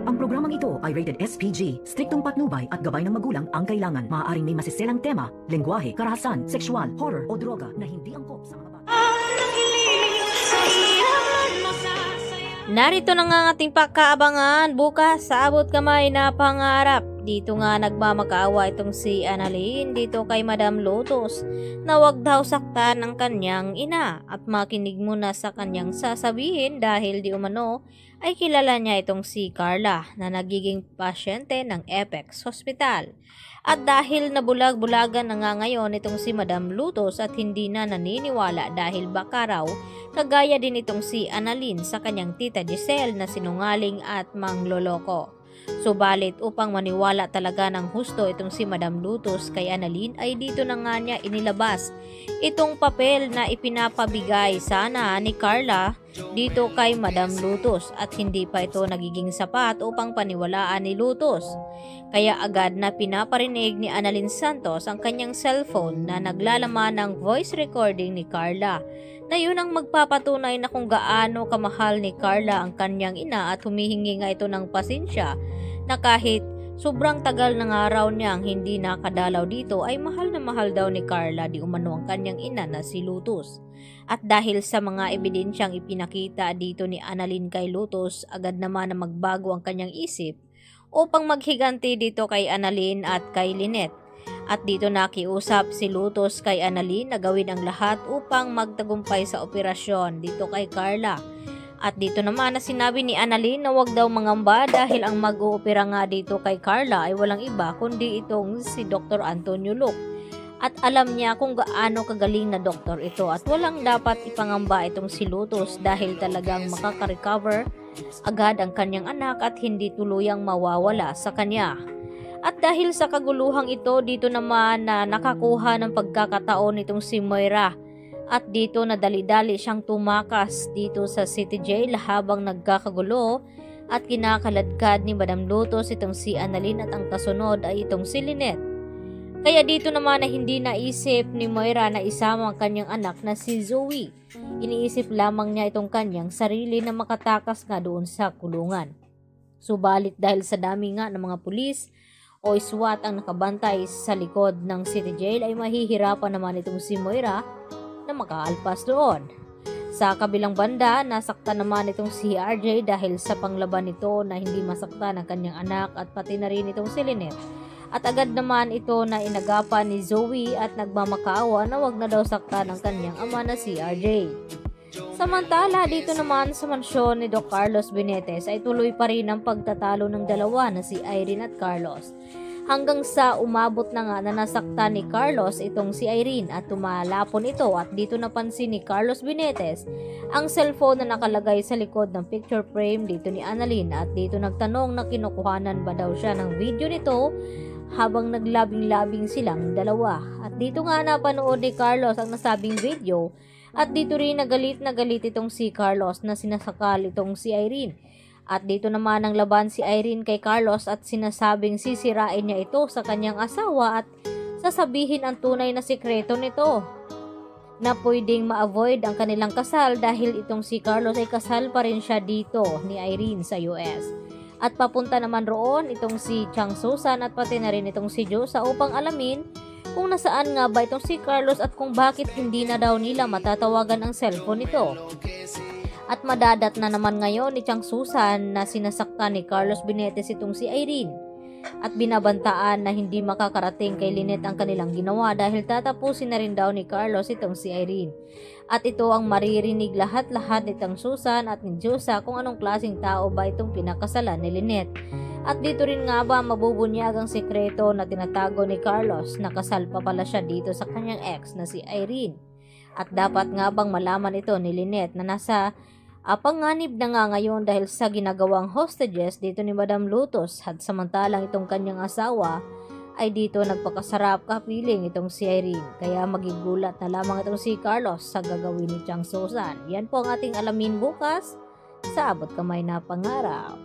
Ang programang ito ay rated SPG, striktong patnubay at gabay ng magulang ang kailangan. Maaaring may masiselang tema, lengguwahe, karahasan, sexual, horror o droga na hindi angkop sa mga bata. Narito na nga ang ating pagkaabangan bukas sa Abot Kamay na Pangarap. Dito nga nagmamakaawa itong si Annalyn dito kay Madam Lotus na wag daw saktan ang kanyang ina at makinig muna sa kanyang sasabihin dahil di umano ay kilala niya itong si Carla na nagiging pasyente ng Apex Hospital. At dahil nabulag-bulagan na nga ngayon itong si Madam Lotus at hindi na naniniwala dahil baka raw kagaya din itong si Annalyn sa kanyang tita Giselle na sinungaling at mangloloko. Subalit upang maniwala talaga ng husto itong si Madam Lotus kay Annalyn ay dito na nga niya inilabas itong papel na ipinapabigay sana ni Carla dito kay Madam Lotus at hindi pa ito nagiging sapat upang paniwalaan ni Lotus. Kaya agad na pinaparinig ni Annalyn Santos ang kanyang cellphone na naglalaman ng voice recording ni Carla na yun ang magpapatunay na kung gaano kamahal ni Carla ang kanyang ina at humihingi nga ito ng pasensya na kahit sobrang tagal ng araw niyang hindi nakadalaw dito ay mahal na mahal daw ni Carla di umano ang kanyang ina na si Lotus. At dahil sa mga ebidensyang ipinakita dito ni Annalyn kay Lotus, agad naman na magbago ang kanyang isip upang maghiganti dito kay Annalyn at kay Lynette. At dito nakiusap si Lotus kay Annalyn na gawin ang lahat upang magtagumpay sa operasyon dito kay Carla. At dito naman na sinabi ni Annalyn na wag daw mangamba dahil ang mag-oopera nga dito kay Carla ay walang iba kundi itong si Dr. Antonio Luke. At alam niya kung gaano kagaling na doktor ito at walang dapat ipangamba itong si Lotus dahil talagang makaka-recover agad ang kanyang anak at hindi tuluyang mawawala sa kanya. At dahil sa kaguluhang ito, dito naman na nakakuha ng pagkakataon itong si Moira. At dito na dali-dali siyang tumakas dito sa City Jail habang nagkakagulo at kinakaladkad ni Madam Lotus itong si Annalyn at ang kasunod ay itong si Lynette. Kaya dito naman na hindi naisip ni Moira na isama ang kanyang anak na si Zoe. Iniisip lamang niya itong kanyang sarili na makatakas nga doon sa kulungan. Subalit dahil sa dami nga ng mga pulis o SWAT ang nakabantay sa likod ng City Jail ay mahihirapan naman itong si Moira na makaalpas doon. Sa kabilang banda, nasaktan naman itong si RJ dahil sa panglaban nito na hindi masaktan ang kanyang anak at pati na rin itong si Lynette. At agad naman ito na inagapan ni Zoe at nagmamakaawa na wag na daw saktan ang kanyang ama na si RJ. Samantala dito naman sa mansyon ni Doc Carlos Benitez ay tuloy pa rin ang pagtatalo ng dalawa na si Irene at Carlos. Hanggang sa umabot na nga na nasaktan ni Carlos itong si Irene at tumalapon ito at dito napansin ni Carlos Benitez ang cellphone na nakalagay sa likod ng picture frame dito ni Annalyn at dito nagtanong na kinukuhanan ba daw siya ng video nito habang naglabing-labing silang dalawa. At dito nga napanood ni Carlos ang nasabing video. At dito rin na galit itong si Carlos na sinasakal itong si Irene. At dito naman ang laban si Irene kay Carlos at sinasabing sisirain niya ito sa kanyang asawa at sasabihin ang tunay na sikreto nito na pwedeng ma-avoid ang kanilang kasal dahil itong si Carlos ay kasal pa rin siya dito ni Irene sa US. At papunta naman roon itong si Chang Susan at pati na rin itong si Josa upang alamin kung nasaan nga ba itong si Carlos at kung bakit hindi na daw nila matatawagan ang cellphone nito. At madadat na naman ngayon ni Chang Susan na sinasaktan ni Carlos Benitez itong si Irene. At binabantaan na hindi makakarating kay Lynette ang kanilang ginawa dahil tatapusin na rin daw ni Carlos itong si Irene. At ito ang maririnig lahat-lahat ni Chang Susan at ni Josa kung anong klaseng tao ba itong pinakasalan ni Lynette. At dito rin nga ba mabubunyag ang sekreto na tinatago ni Carlos na kasal pa pala siya dito sa kanyang ex na si Irene. At dapat nga bang malaman ito ni Lynette na nasa panganib na nga ngayon dahil sa ginagawang hostages dito ni Madam Lotus at samantalang itong kanyang asawa ay dito nagpakasarap kapiling itong si Irene. Kaya magigulat na lamang itong si Carlos sa gagawin ni Chang Susan. Yan po ang ating alamin bukas sa Abot Kamay na Pangarap.